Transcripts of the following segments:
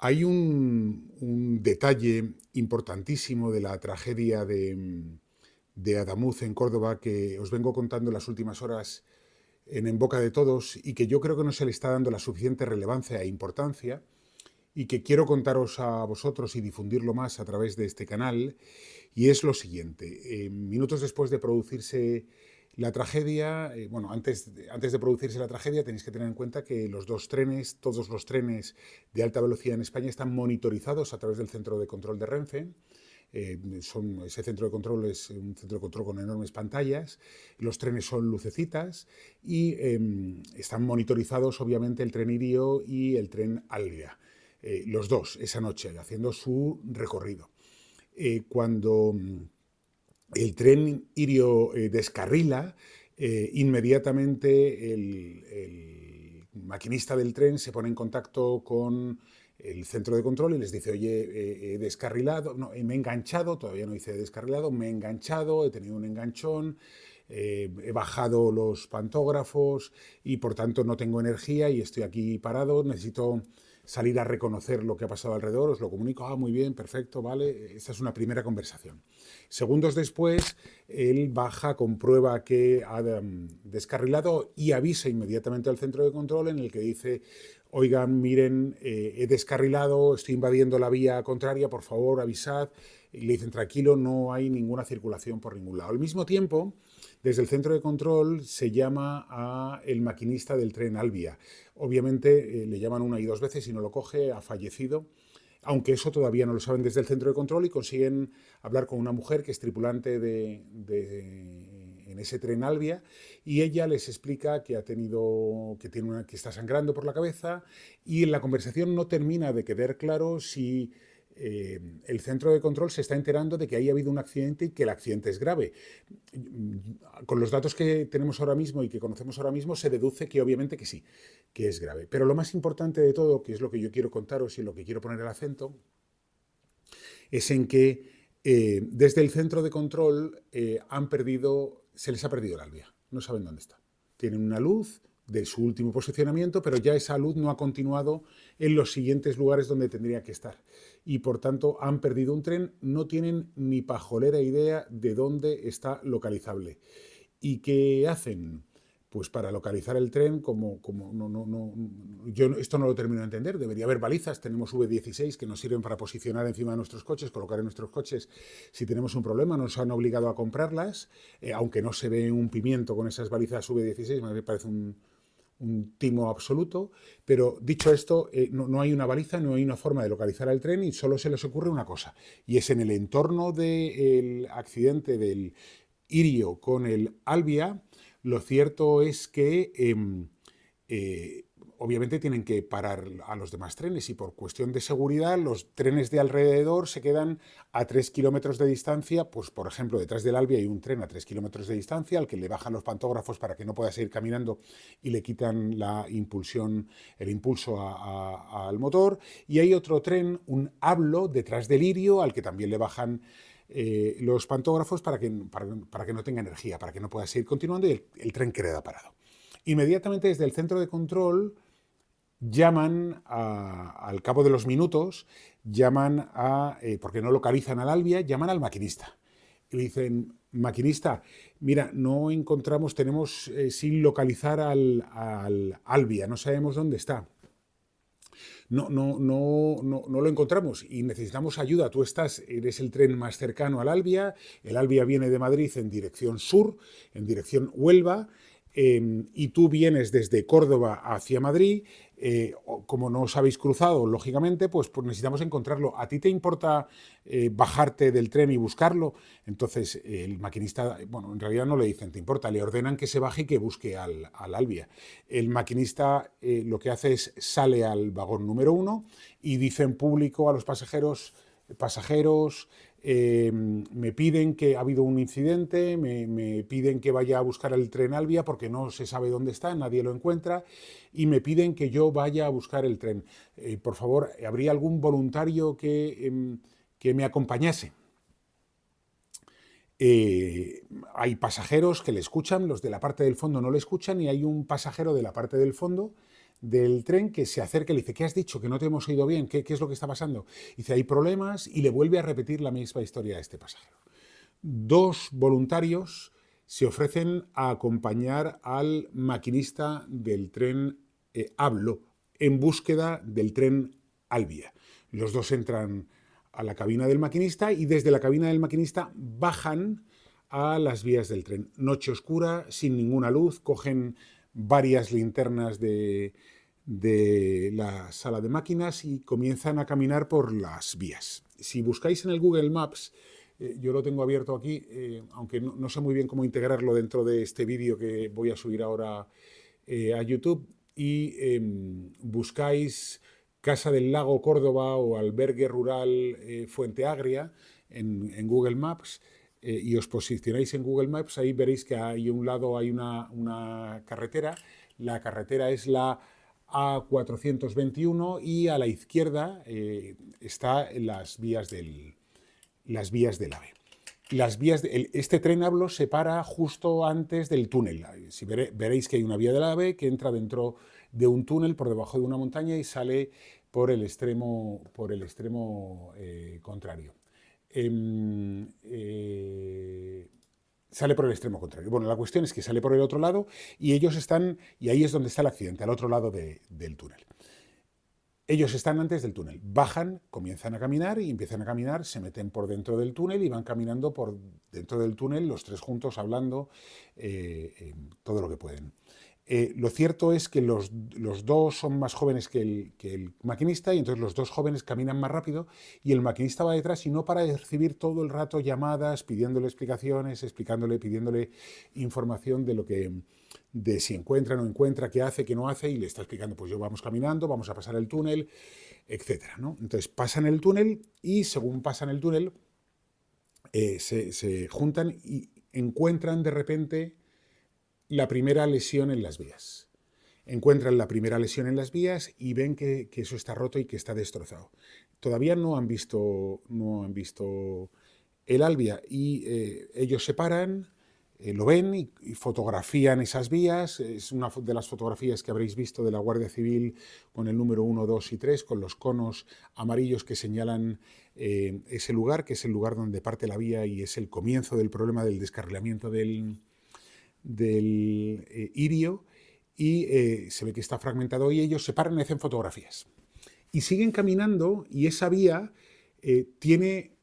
Hay un detalle importantísimo de la tragedia de Adamuz en Córdoba que os vengo contando en las últimas horas en boca de todos y que yo creo que no se le está dando la suficiente relevancia e importancia y que quiero contaros a vosotros y difundirlo más a través de este canal. Y es lo siguiente: minutos después de producirse la tragedia, antes de producirse la tragedia tenéis que tener en cuenta que los dos trenes, todos los trenes de alta velocidad en España están monitorizados a través del centro de control de Renfe. Ese centro de control es un centro de control con enormes pantallas, los trenes son lucecitas y están monitorizados obviamente el tren Irio y el tren Alvia, los dos esa noche haciendo su recorrido. Cuando el tren Irio descarrila, inmediatamente el maquinista del tren se pone en contacto con el centro de control y les dice: oye, he descarrilado, no, me he enganchado, todavía no hice descarrilado, me he enganchado, he tenido un enganchón, he bajado los pantógrafos y por tanto no tengo energía y estoy aquí parado, necesito salir a reconocer lo que ha pasado alrededor, os lo comunico. Ah, muy bien, perfecto, vale. Esta es una primera conversación. Segundos después, él baja, comprueba que ha descarrilado y avisa inmediatamente al centro de control, en el que dice: oigan, miren, he descarrilado, estoy invadiendo la vía contraria, por favor, avisad. Y le dicen: tranquilo, no hay ninguna circulación por ningún lado. Al mismo tiempo, desde el centro de control se llama a el maquinista del tren Alvia. Obviamente le llaman una y dos veces y no lo coge, ha fallecido. Aunque eso todavía no lo saben desde el centro de control, y consiguen hablar con una mujer que es tripulante en ese tren Alvia, y ella les explica que que está sangrando por la cabeza, y en la conversación no termina de quedar claro si el centro de control se está enterando de que ahí ha habido un accidente y que el accidente es grave. Con los datos que tenemos ahora mismo y que conocemos ahora mismo, se deduce que obviamente que sí, que es grave. Pero lo más importante de todo, que es lo que yo quiero contaros y en lo que quiero poner el acento, es en que desde el centro de control se les ha perdido el Alvia. No saben dónde está. Tienen una luz de su último posicionamiento, pero ya esa luz no ha continuado en los siguientes lugares donde tendría que estar. Y por tanto han perdido un tren, no tienen ni pajolera idea de dónde está localizable. ¿Y qué hacen? Pues para localizar el tren, yo esto no lo termino de entender. Debería haber balizas. Tenemos V16 que nos sirven para posicionar encima de nuestros coches, colocar en nuestros coches si tenemos un problema. Nos han obligado a comprarlas, aunque no se ve un pimiento con esas balizas V16, me parece un timo absoluto. Pero dicho esto, no hay una baliza, no hay una forma de localizar el tren, y solo se les ocurre una cosa, y es en el entorno del accidente del Irio con el Alvia. Lo cierto es que obviamente tienen que parar a los demás trenes, y por cuestión de seguridad los trenes de alrededor se quedan a 3 kilómetros de distancia. Pues por ejemplo, detrás del Alvia hay un tren a 3 kilómetros de distancia al que le bajan los pantógrafos para que no pueda seguir caminando y le quitan el impulso al motor, y hay otro tren, un Hablo, detrás del Irio, al que también le bajan los pantógrafos para que no tenga energía, para que no pueda seguir continuando, y el tren queda parado. Inmediatamente desde el centro de control al cabo de los minutos, porque no localizan al Alvia, llaman al maquinista. Y le dicen: maquinista, mira, no encontramos, tenemos sin localizar al Alvia, no sabemos dónde está. No lo encontramos y necesitamos ayuda. Tú eres el tren más cercano al Alvia. El Alvia viene de Madrid en dirección sur, en dirección Huelva, y tú vienes desde Córdoba hacia Madrid. Como no os habéis cruzado, lógicamente, pues necesitamos encontrarlo. ¿A ti te importa bajarte del tren y buscarlo? Entonces el maquinista, bueno, en realidad no le dicen te importa, le ordenan que se baje y que busque al Alvia. El maquinista lo que hace es sale al vagón número 1 y dice en público a los pasajeros, me piden que ha habido un incidente, me piden que vaya a buscar el tren Alvia porque no se sabe dónde está, nadie lo encuentra, y me piden que yo vaya a buscar el tren. Por favor, ¿habría algún voluntario que me acompañase? Hay pasajeros que le escuchan, los de la parte del fondo no le escuchan, y hay un pasajero de la parte del fondo del tren que se acerca y le dice, ¿qué has dicho? Que no te hemos oído bien, ¿qué es lo que está pasando? Dice, hay problemas, y le vuelve a repetir la misma historia a este pasajero. Dos voluntarios se ofrecen a acompañar al maquinista del tren Ablo en búsqueda del tren Alvia. Los dos entran a la cabina del maquinista y desde la cabina del maquinista bajan a las vías del tren. Noche oscura, sin ninguna luz, cogen varias linternas de la sala de máquinas y comienzan a caminar por las vías. Si buscáis en el Google Maps, yo lo tengo abierto aquí, aunque no sé muy bien cómo integrarlo dentro de este vídeo que voy a subir ahora a YouTube, y buscáis Casa del Lago Córdoba o Albergue Rural Fuente Agria en Google Maps, y os posicionáis en Google Maps, ahí veréis que hay un lado hay una carretera. La carretera es la A421 y a la izquierda están las vías del AVE. Este tren Ablo se para justo antes del túnel. Si veréis que hay una vía del AVE que entra dentro de un túnel por debajo de una montaña y sale por el extremo contrario. Sale por el extremo contrario. Bueno, la cuestión es que sale por el otro lado y ellos están, y ahí es donde está el accidente, al otro lado del túnel. Ellos están antes del túnel, bajan, comienzan a caminar y empiezan a caminar, se meten por dentro del túnel y van caminando por dentro del túnel, los tres juntos hablando todo lo que pueden. Lo cierto es que los dos son más jóvenes que el maquinista, y entonces los dos jóvenes caminan más rápido y el maquinista va detrás y no para de recibir todo el rato llamadas, pidiéndole explicaciones, pidiéndole información de si encuentra o no encuentra, qué hace, qué no hace, y le está explicando, pues yo vamos caminando, vamos a pasar el túnel, etcétera, ¿no? Entonces pasan el túnel y según pasan el túnel se juntan y encuentran de repente la primera lesión en las vías. Encuentran la primera lesión en las vías y ven que eso está roto y que está destrozado. Todavía no han visto el Alvia y ellos se paran, lo ven y fotografían esas vías. Es una de las fotografías que habréis visto de la Guardia Civil con el número 1, 2 y 3, con los conos amarillos que señalan ese lugar, que es el lugar donde parte la vía y es el comienzo del problema del descarrilamiento del Irio, y se ve que está fragmentado y ellos se paran y hacen fotografías. Y siguen caminando y esa vía tiene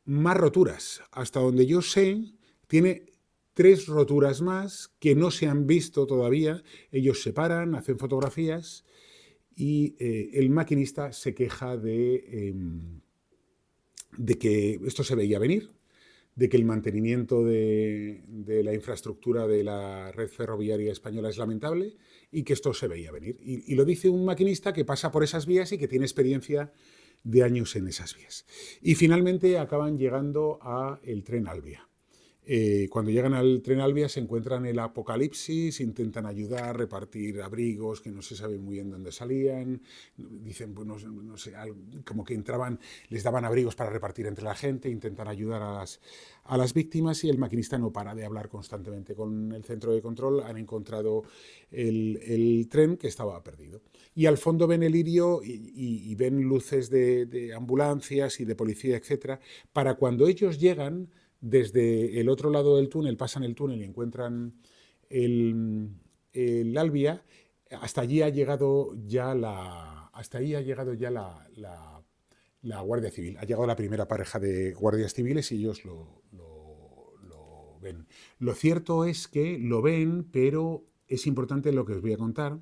más roturas. Hasta donde yo sé, tiene 3 roturas más que no se han visto todavía. Ellos se paran, hacen fotografías y el maquinista se queja de que esto se veía venir, de que el mantenimiento de la infraestructura de la red ferroviaria española es lamentable y que esto se veía venir. Y lo dice un maquinista que pasa por esas vías y que tiene experiencia de años en esas vías. Y finalmente acaban llegando al tren Alvia. Cuando llegan al tren Alvia se encuentran el apocalipsis, intentan ayudar, repartir abrigos que no se sabe muy bien dónde salían, dicen, pues no sé, como que entraban, les daban abrigos para repartir entre la gente, intentan ayudar a las víctimas, y el maquinista no para de hablar constantemente con el centro de control. Han encontrado el tren que estaba perdido. Y al fondo ven el Irio y ven luces de ambulancias y de policía, etcétera. Para cuando ellos llegan, desde el otro lado del túnel, pasan el túnel y encuentran el Alvia, hasta allí ha llegado ya la Guardia Civil. Ha llegado la primera pareja de guardias civiles y ellos lo ven. Lo cierto es que lo ven, pero es importante lo que os voy a contar,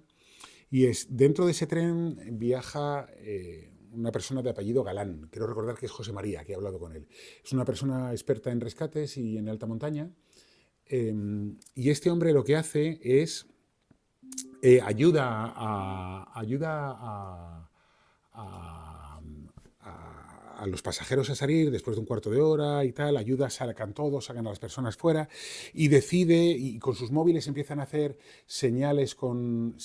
y es, dentro de ese tren viaja una persona de apellido Galán. Quiero recordar que es José María, que he hablado con él. Es una persona experta en rescates y en alta montaña. Y este hombre lo que hace es ayuda a los pasajeros a salir después de un cuarto de hora y tal, ayuda, sacan a las personas fuera, y decide, y con sus móviles empiezan a hacer señales con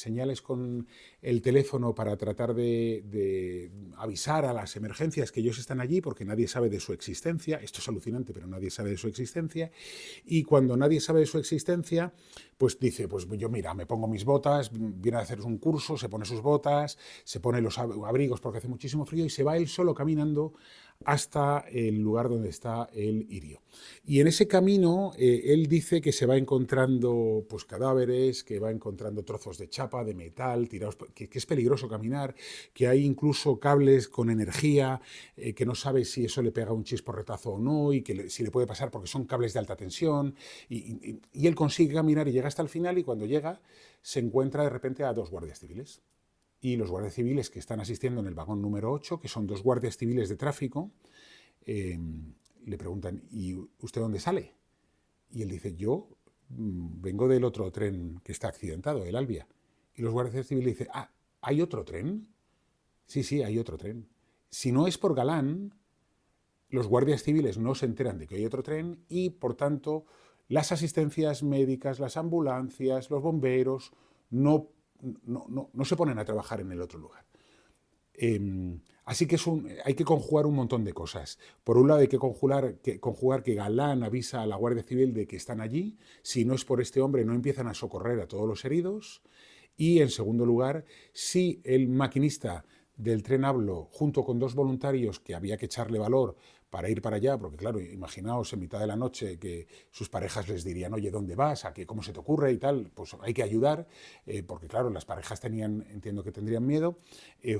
el teléfono para tratar de avisar a las emergencias que ellos están allí, porque nadie sabe de su existencia. Esto es alucinante, pero nadie sabe de su existencia. Y cuando nadie sabe de su existencia, pues dice, pues yo mira, me pongo mis botas, viene a hacer un curso, se pone sus botas, se pone los abrigos porque hace muchísimo frío y se va él solo caminando hasta el lugar donde está el irio. Y en ese camino él dice que se va encontrando pues, cadáveres, que va encontrando trozos de chapa, de metal, tirados, que es peligroso caminar, que hay incluso cables con energía, que no sabe si eso le pega un chisporretazo o no, y que si le puede pasar porque son cables de alta tensión. Y él consigue caminar y llega hasta el final, y cuando llega se encuentra de repente a 2 guardias civiles. Y los guardias civiles que están asistiendo en el vagón número 8, que son 2 guardias civiles de tráfico, le preguntan, ¿y usted dónde sale? Y él dice, yo vengo del otro tren que está accidentado, el Albia. Y los guardias civiles dicen, ah, ¿hay otro tren? Sí, sí, hay otro tren. Si no es por Galán, los guardias civiles no se enteran de que hay otro tren y, por tanto, las asistencias médicas, las ambulancias, los bomberos no se ponen a trabajar en el otro lugar. Así que hay que conjugar un montón de cosas. Por un lado hay que conjugar que Galán avisa a la Guardia Civil de que están allí. Si no es por este hombre, no empiezan a socorrer a todos los heridos. Y en segundo lugar, si el maquinista del tren Hablo, junto con 2 voluntarios que había que echarle valor para ir para allá, porque claro, imaginaos en mitad de la noche que sus parejas les dirían, oye, ¿dónde vas? ¿A qué? ¿Cómo se te ocurre? Y tal, pues hay que ayudar, porque claro, las parejas entiendo que tendrían miedo,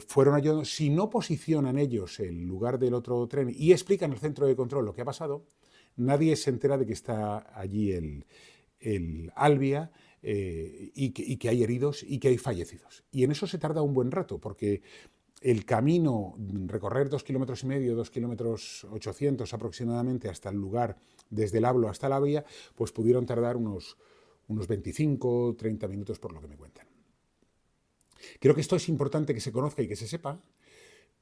fueron ayudando. Si no posicionan ellos el lugar del otro tren y explican al centro de control lo que ha pasado, nadie se entera de que está allí el Albia, y que hay heridos y que hay fallecidos. Y en eso se tarda un buen rato, porque el camino, recorrer 2,5 kilómetros, 2,8 kilómetros aproximadamente hasta el lugar, desde el Hablo hasta la vía, pues pudieron tardar unos 25, 30 minutos por lo que me cuentan. Creo que esto es importante que se conozca y que se sepa,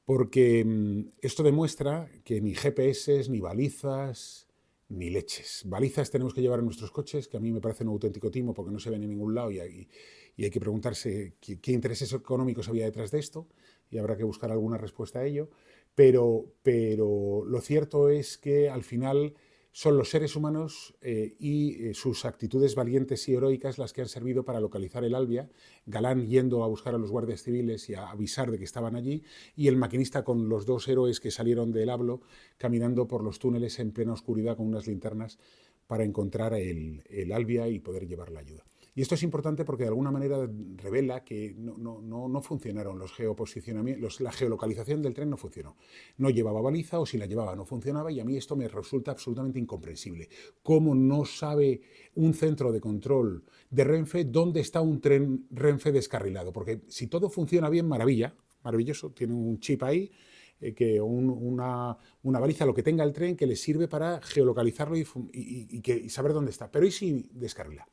porque esto demuestra que ni GPS, ni balizas, ni leches. Balizas tenemos que llevar en nuestros coches, que a mí me parece un auténtico timo porque no se ven en ningún lado y hay que preguntarse qué intereses económicos había detrás de esto, y habrá que buscar alguna respuesta a ello. Pero lo cierto es que al final son los seres humanos y sus actitudes valientes y heroicas las que han servido para localizar el Albia, Galán yendo a buscar a los guardias civiles y a avisar de que estaban allí, y el maquinista con los 2 héroes que salieron del Hablo caminando por los túneles en plena oscuridad con unas linternas para encontrar el Albia y poder llevar la ayuda. Y esto es importante porque de alguna manera revela que no funcionaron los geoposicionamientos, la geolocalización del tren no funcionó. No llevaba baliza, o si la llevaba no funcionaba, y a mí esto me resulta absolutamente incomprensible. ¿Cómo no sabe un centro de control de Renfe dónde está un tren Renfe descarrilado? Porque si todo funciona bien, maravilla, maravilloso, tiene un chip ahí, una baliza, lo que tenga el tren, que le sirve para geolocalizarlo y saber dónde está. Pero ¿y si descarrila?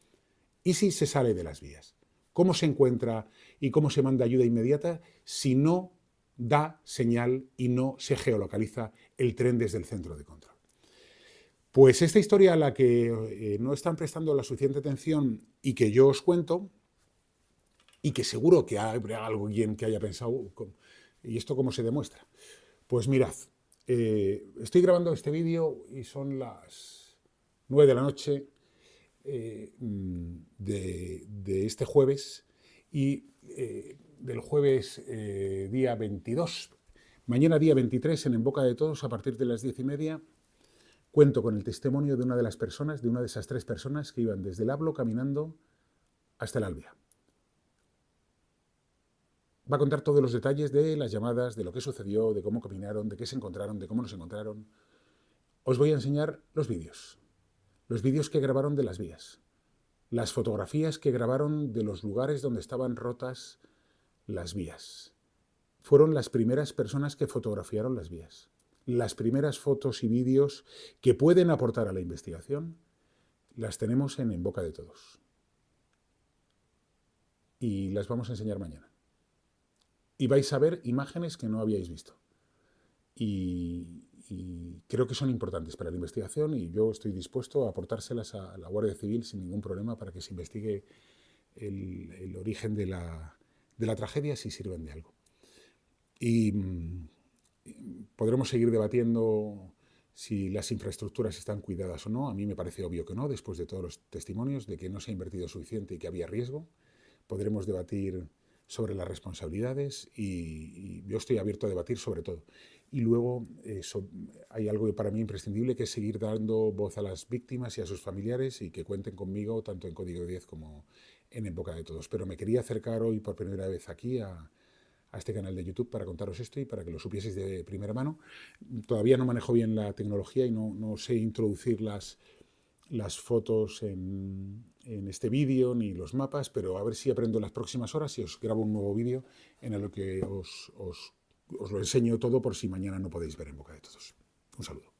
¿Y si se sale de las vías? ¿Cómo se encuentra y cómo se manda ayuda inmediata si no da señal y no se geolocaliza el tren desde el centro de control? Pues esta historia a la que no están prestando la suficiente atención y que yo os cuento, y que seguro que habrá alguien que haya pensado, ¿y esto cómo se demuestra? Pues mirad, estoy grabando este vídeo y son las 9 de la noche de este jueves, y del jueves día 22. Mañana día 23, en Boca de Todos, a partir de las 10:30, cuento con el testimonio de una de las personas, de una de esas 3 personas que iban desde el Hablo caminando hasta el Albia. Va a contar todos los detalles de las llamadas, de lo que sucedió, de cómo caminaron, de qué se encontraron, de cómo no se encontraron. Os voy a enseñar los vídeos que grabaron de las vías, las fotografías que grabaron de los lugares donde estaban rotas las vías. Fueron las primeras personas que fotografiaron las vías. Las primeras fotos y vídeos que pueden aportar a la investigación las tenemos en Boca de Todos. Y las vamos a enseñar mañana. Y vais a ver imágenes que no habíais visto. Y creo que son importantes para la investigación, y yo estoy dispuesto a aportárselas a la Guardia Civil sin ningún problema para que se investigue el origen de de la tragedia sí sirven de algo. Y podremos seguir debatiendo si las infraestructuras están cuidadas o no. A mí me parece obvio que no, después de todos los testimonios de que no se ha invertido suficiente y que había riesgo. Podremos debatir sobre las responsabilidades y yo estoy abierto a debatir sobre todo. Y luego hay algo para mí imprescindible, que es seguir dando voz a las víctimas y a sus familiares y que cuenten conmigo tanto en Código 10 como en Boca de Todos. Pero me quería acercar hoy por primera vez aquí a este canal de YouTube para contaros esto y para que lo supieseis de primera mano. Todavía no manejo bien la tecnología y no sé introducir las fotos en este vídeo ni los mapas, pero a ver si aprendo en las próximas horas y os grabo un nuevo vídeo en el que os lo enseño todo por si mañana no podéis ver En Boca de Todos. Un saludo.